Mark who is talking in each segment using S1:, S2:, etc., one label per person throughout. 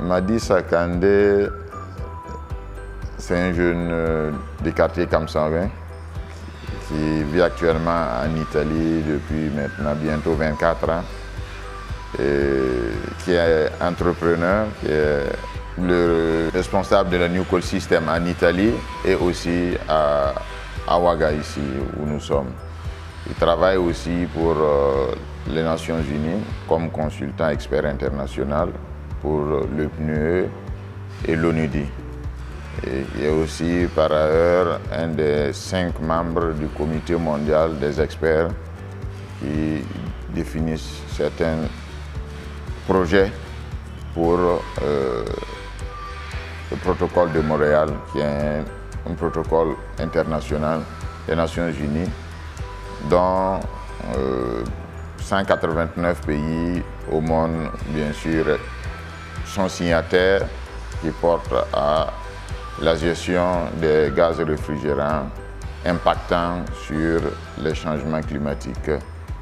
S1: Madi Sakandé, c'est un jeune du quartier Kamsangin qui vit actuellement en Italie depuis maintenant bientôt 24 ans, et qui est entrepreneur, qui est le responsable de la New Call System en Italie et aussi à Ouaga ici où nous sommes. Il travaille aussi pour les Nations Unies comme consultant expert international pour le PNUE et l'ONUDI. Et il est aussi par ailleurs un des 5 membres du comité mondial des experts qui définissent certains projets pour le protocole de Montréal, qui est un protocole international des Nations Unies, dont 189 pays au monde, bien sûr, sont signataires, qui portent à la gestion des gaz réfrigérants impactant sur les changements climatiques,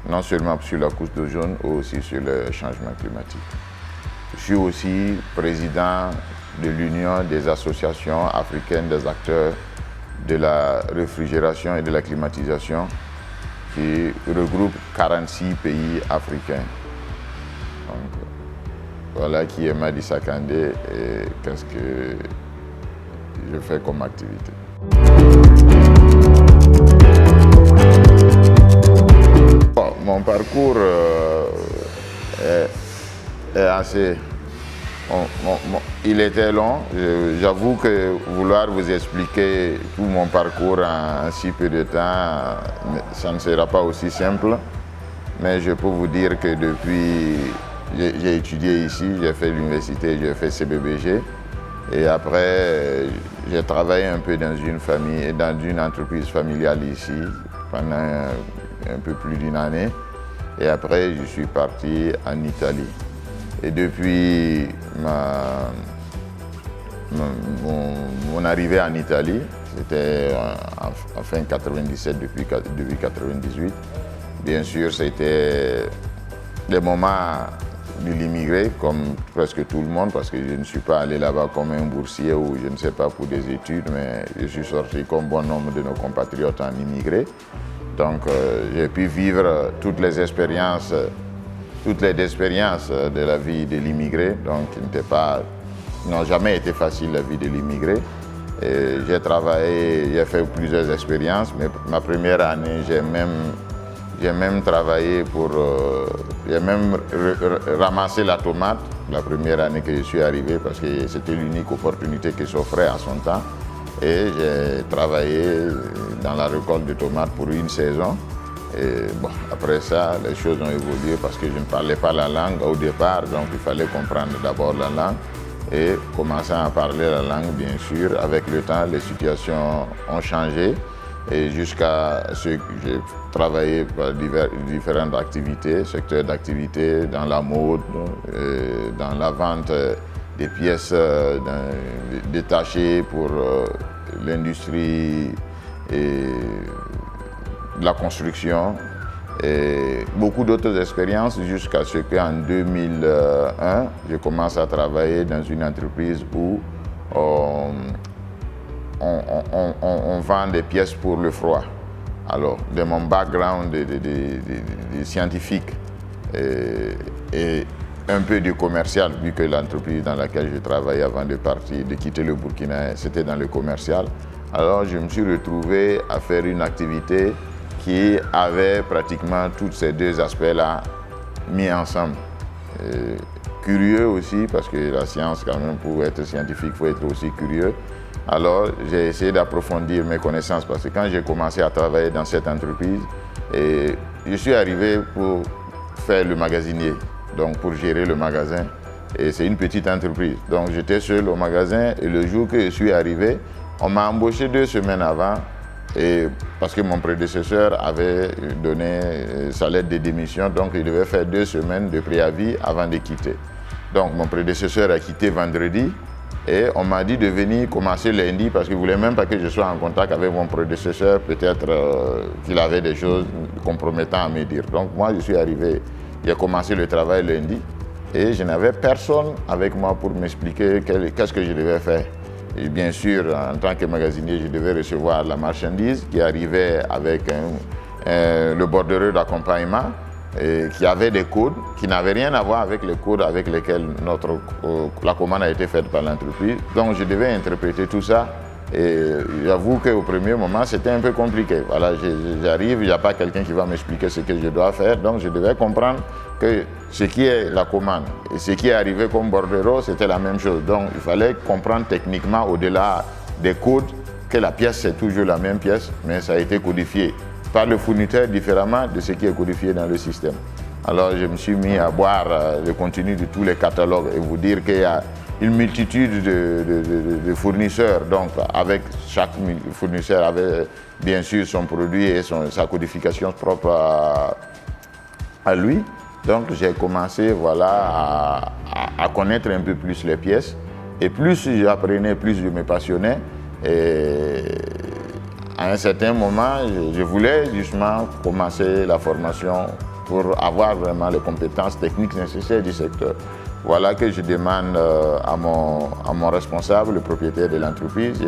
S1: non seulement sur la couche d'ozone, mais aussi sur les changements climatiques. Je suis aussi président de l'Union des associations africaines des acteurs de la réfrigération et de la climatisation, qui regroupe 46 pays africains. Donc, voilà qui est Madi Sakandé et qu'est-ce que je fais comme activité. Bon, mon parcours est assez... il était long. J'avoue que vouloir vous expliquer tout mon parcours en si peu de temps, ça ne sera pas aussi simple. Mais je peux vous dire que depuis, j'ai étudié ici, j'ai fait l'université, j'ai fait CBBG. Et après, j'ai travaillé un peu dans une famille, dans une entreprise familiale ici pendant un peu plus d'une année. Et après, je suis parti en Italie. Et depuis mon arrivée en Italie, c'était en fin 97, depuis 98, bien sûr, c'était des moments de l'immigré, comme presque tout le monde, parce que je ne suis pas allé là-bas comme un boursier ou je ne sais pas pour des études, mais je suis sorti comme bon nombre de nos compatriotes en immigré. Donc j'ai pu vivre toutes les expériences de la vie de l'immigré, donc qui n'ont jamais été facile la vie de l'immigré. J'ai travaillé, j'ai fait plusieurs expériences, mais ma première année, j'ai même travaillé j'ai même ramassé la tomate la première année que je suis arrivé parce que c'était l'unique opportunité qui s'offrait à son temps. Et j'ai travaillé dans la récolte de tomates pour une saison. Et bon, après ça, les choses ont évolué parce que je ne parlais pas la langue au départ, donc il fallait comprendre d'abord la langue. Et commençant à parler la langue, bien sûr, avec le temps, les situations ont changé. Et jusqu'à ce que j'ai travaillé par différentes activités, secteurs d'activité, dans la mode, dans la vente des pièces détachées pour l'industrie et la construction, et beaucoup d'autres expériences jusqu'à ce qu'en 2001, je commence à travailler dans une entreprise où on vend des pièces pour le froid. Alors, de mon background de scientifique et un peu de commercial, vu que l'entreprise dans laquelle je travaillais avant de partir, de quitter le Burkina, c'était dans le commercial. Alors, je me suis retrouvé à faire une activité qui avait pratiquement tous ces deux aspects-là mis ensemble. Curieux aussi, parce que la science, quand même, pour être scientifique, il faut être aussi curieux. Alors, j'ai essayé d'approfondir mes connaissances parce que quand j'ai commencé à travailler dans cette entreprise, je suis arrivé pour faire le magasinier, donc pour gérer le magasin. Et c'est une petite entreprise. Donc, j'étais seul au magasin et le jour que je suis arrivé, on m'a embauché 2 semaines avant parce que mon prédécesseur avait donné sa lettre de démission, donc il devait faire 2 semaines de préavis avant de quitter. Donc, mon prédécesseur a quitté vendredi. Et on m'a dit de venir commencer lundi parce qu'il ne voulait même pas que je sois en contact avec mon prédécesseur, peut-être qu'il avait des choses compromettantes à me dire. Donc moi, je suis arrivé, j'ai commencé le travail lundi. et je n'avais personne avec moi pour m'expliquer qu'est-ce que je devais faire. Et bien sûr, en tant que magasinier, je devais recevoir la marchandise qui arrivait avec le bordereau d'accompagnement qui avait des codes qui n'avaient rien à voir avec les codes avec lesquels la commande a été faite par l'entreprise. Donc je devais interpréter tout ça. Et j'avoue qu'au premier moment, c'était un peu compliqué. Voilà, j'arrive, il n'y a pas quelqu'un qui va m'expliquer ce que je dois faire. Donc je devais comprendre que ce qui est la commande et ce qui est arrivé comme bordereau, c'était la même chose. Donc il fallait comprendre techniquement, au-delà des codes, que la pièce, c'est toujours la même pièce, mais ça a été codifié par le fournisseur différemment de ce qui est codifié dans le système. Alors je me suis mis à boire le contenu de tous les catalogues et vous dire qu'il y a une multitude de fournisseurs. Donc avec chaque fournisseur avait bien sûr son produit et sa codification propre à lui. Donc j'ai commencé à connaître un peu plus les pièces. Et plus j'apprenais, plus je me passionnais. Et à un certain moment, je voulais justement commencer la formation pour avoir vraiment les compétences techniques nécessaires du secteur. Voilà que je demande à mon responsable, le propriétaire de l'entreprise,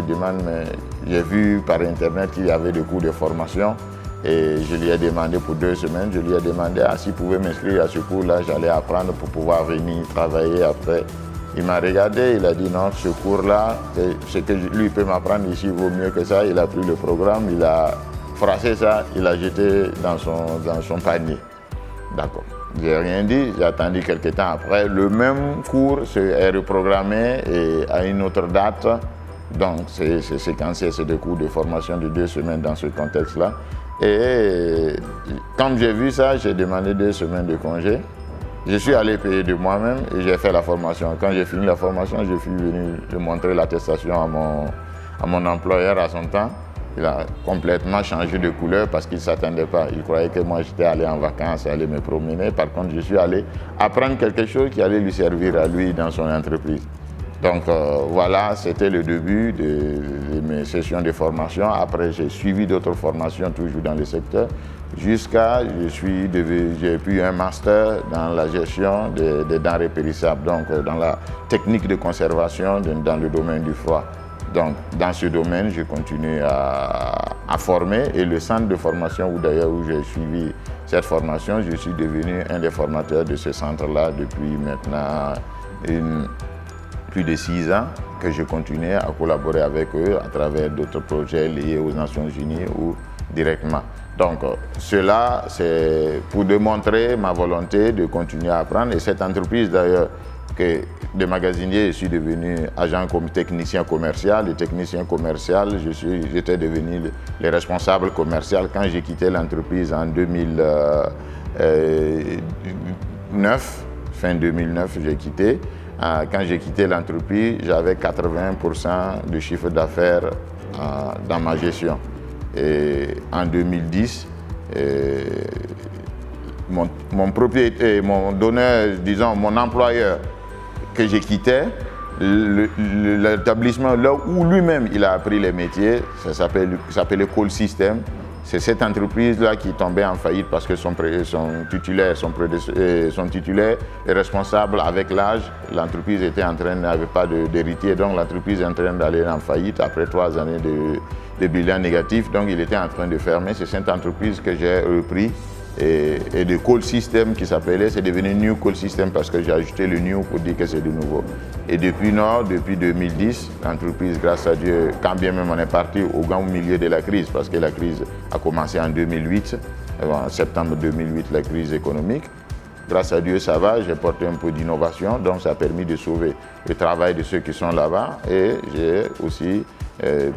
S1: j'ai vu par internet qu'il y avait des cours de formation et je lui ai demandé pour 2 semaines, je lui ai demandé s'il pouvait m'inscrire à ce cours-là, j'allais apprendre pour pouvoir venir travailler après. Il m'a regardé, il a dit non, ce cours-là, ce que lui peut m'apprendre ici vaut mieux que ça. Il a pris le programme, il a froissé ça, il l'a jeté dans son panier. D'accord. J'ai rien dit, j'ai attendu quelques temps après. Le même cours est reprogrammé et à une autre date. Donc c'est séquencé, c'est des cours de formation de 2 semaines dans ce contexte-là. Et quand j'ai vu ça, j'ai demandé 2 semaines de congé. Je suis allé payer de moi-même et j'ai fait la formation. Quand j'ai fini la formation, je suis venu montrer l'attestation à mon employeur à son temps. Il a complètement changé de couleur parce qu'il ne s'attendait pas. Il croyait que moi j'étais allé en vacances, aller me promener. Par contre, je suis allé apprendre quelque chose qui allait lui servir à lui dans son entreprise. Donc voilà, c'était le début de mes sessions de formation. Après, j'ai suivi d'autres formations toujours dans le secteur. Jusqu'à, j'ai pu un master dans la gestion des denrées périssables, donc dans la technique de conservation dans le domaine du froid. Donc dans ce domaine, j'ai continué à former et le centre de formation où j'ai suivi cette formation, je suis devenu un des formateurs de ce centre-là depuis maintenant plus de 6 ans que je continue à collaborer avec eux à travers d'autres projets liés aux Nations Unies ou directement. Donc cela, c'est pour démontrer ma volonté de continuer à apprendre. Et cette entreprise d'ailleurs, de magasinier, je suis devenu agent comme technicien commercial. Et technicien commercial, j'étais devenu le responsable commercial quand j'ai quitté l'entreprise en 2009. Fin 2009, j'ai quitté. Quand j'ai quitté l'entreprise, j'avais 80% de chiffre d'affaires dans ma gestion. Et en 2010, mon propriétaire, mon employeur que j'ai quitté, l'établissement là où lui-même il a appris les métiers, ça s'appelait Call System. C'est cette entreprise-là qui tombait en faillite parce que son titulaire est responsable avec l'âge. L'entreprise n'avait pas d'héritier, donc l'entreprise est en train d'aller en faillite après 3 années de bilan négatif. Donc il était en train de fermer. C'est cette entreprise que j'ai repris et de Call System qui s'appelait, c'est devenu New Call System parce que j'ai ajouté le New pour dire que c'est de nouveau. Et depuis 2010, l'entreprise, grâce à Dieu, quand bien même on est parti au grand milieu de la crise, parce que la crise a commencé en 2008, en septembre 2008, la crise économique. Grâce à Dieu, ça va, j'ai porté un peu d'innovation, donc ça a permis de sauver le travail de ceux qui sont là-bas. Et j'ai aussi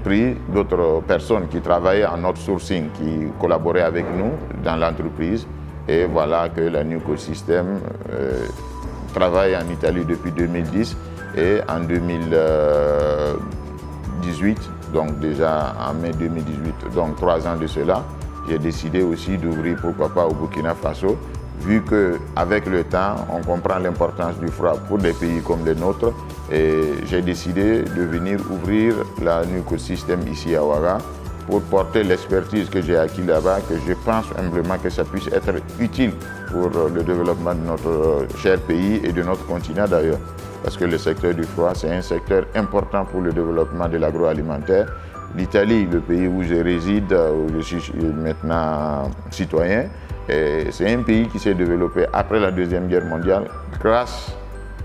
S1: pris d'autres personnes qui travaillaient en outsourcing, qui collaboraient avec nous dans l'entreprise. Et voilà que la New Call System travaille en Italie depuis 2010 et en 2018, donc déjà en mai 2018, donc 3 ans de cela, j'ai décidé aussi d'ouvrir, pourquoi pas, au Burkina Faso, vu qu'avec le temps, on comprend l'importance du froid pour des pays comme les nôtres. Et j'ai décidé de venir ouvrir la New Call System ici à Ouaga. pour porter l'expertise que j'ai acquis là-bas, que je pense humblement que ça puisse être utile pour le développement de notre cher pays et de notre continent d'ailleurs. Parce que le secteur du froid, c'est un secteur important pour le développement de l'agroalimentaire. L'Italie, le pays où je réside, où je suis maintenant citoyen, c'est un pays qui s'est développé après la Deuxième Guerre mondiale grâce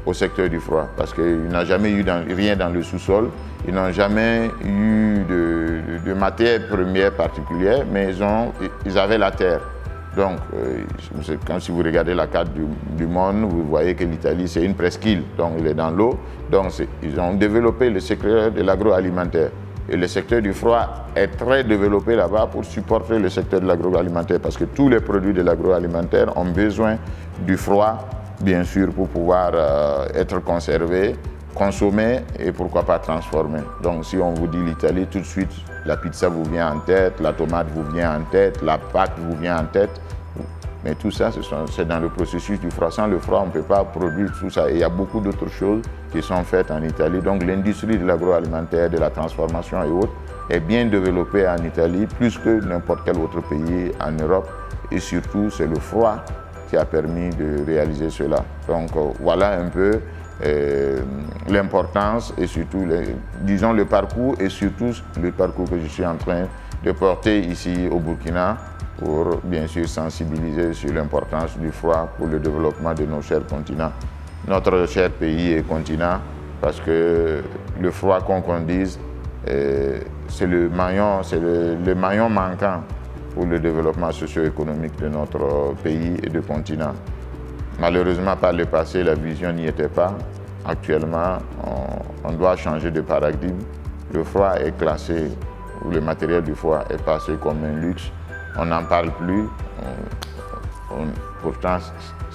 S1: au secteur du froid, parce qu'il n'a jamais eu rien dans le sous-sol, ils n'ont jamais eu de matière première particulière, mais ils avaient la terre. Donc, si vous regardez la carte du monde, vous voyez que l'Italie, c'est une presqu'île, donc il est dans l'eau. Donc, ils ont développé le secteur de l'agroalimentaire. Et le secteur du froid est très développé là-bas pour supporter le secteur de l'agroalimentaire, parce que tous les produits de l'agroalimentaire ont besoin du froid, bien sûr, pour pouvoir être conservés, consommés et pourquoi pas transformés. Donc, si on vous dit l'Italie, tout de suite, la pizza vous vient en tête, la tomate vous vient en tête, la pâte vous vient en tête. Mais tout ça, c'est dans le processus du froid. Sans le froid, on ne peut pas produire tout ça. Et il y a beaucoup d'autres choses qui sont faites en Italie. Donc l'industrie de l'agroalimentaire, de la transformation et autres est bien développée en Italie, plus que n'importe quel autre pays en Europe. Et surtout, c'est le froid qui a permis de réaliser cela. Donc voilà un peu l'importance et surtout, disons, le parcours et surtout le parcours que je suis en train de porter ici au Burkina, pour bien sûr sensibiliser sur l'importance du froid pour le développement de nos chers continents, notre cher pays et continent, parce que le froid, qu'on dise, c'est le maillon manquant pour le développement socio-économique de notre pays et de continent. Malheureusement, par le passé, la vision n'y était pas. Actuellement, on doit changer de paradigme. Le froid est classé, ou le matériel du froid est passé comme un luxe. On n'en parle plus. Pourtant,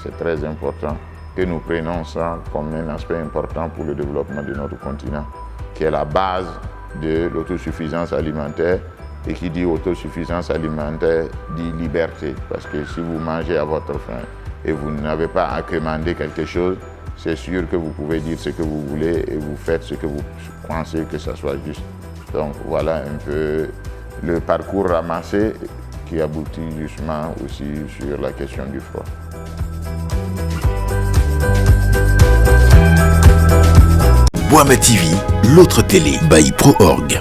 S1: c'est très important que nous prenions ça comme un aspect important pour le développement de notre continent, qui est la base de l'autosuffisance alimentaire. Et qui dit autosuffisance alimentaire dit liberté. Parce que si vous mangez à votre faim et vous n'avez pas à commander quelque chose, c'est sûr que vous pouvez dire ce que vous voulez et vous faites ce que vous pensez que ça soit juste. Donc voilà un peu le parcours ramassé qui aboutit justement aussi sur la question du froid.
S2: Boama TV, l'autre télé by Pro Org.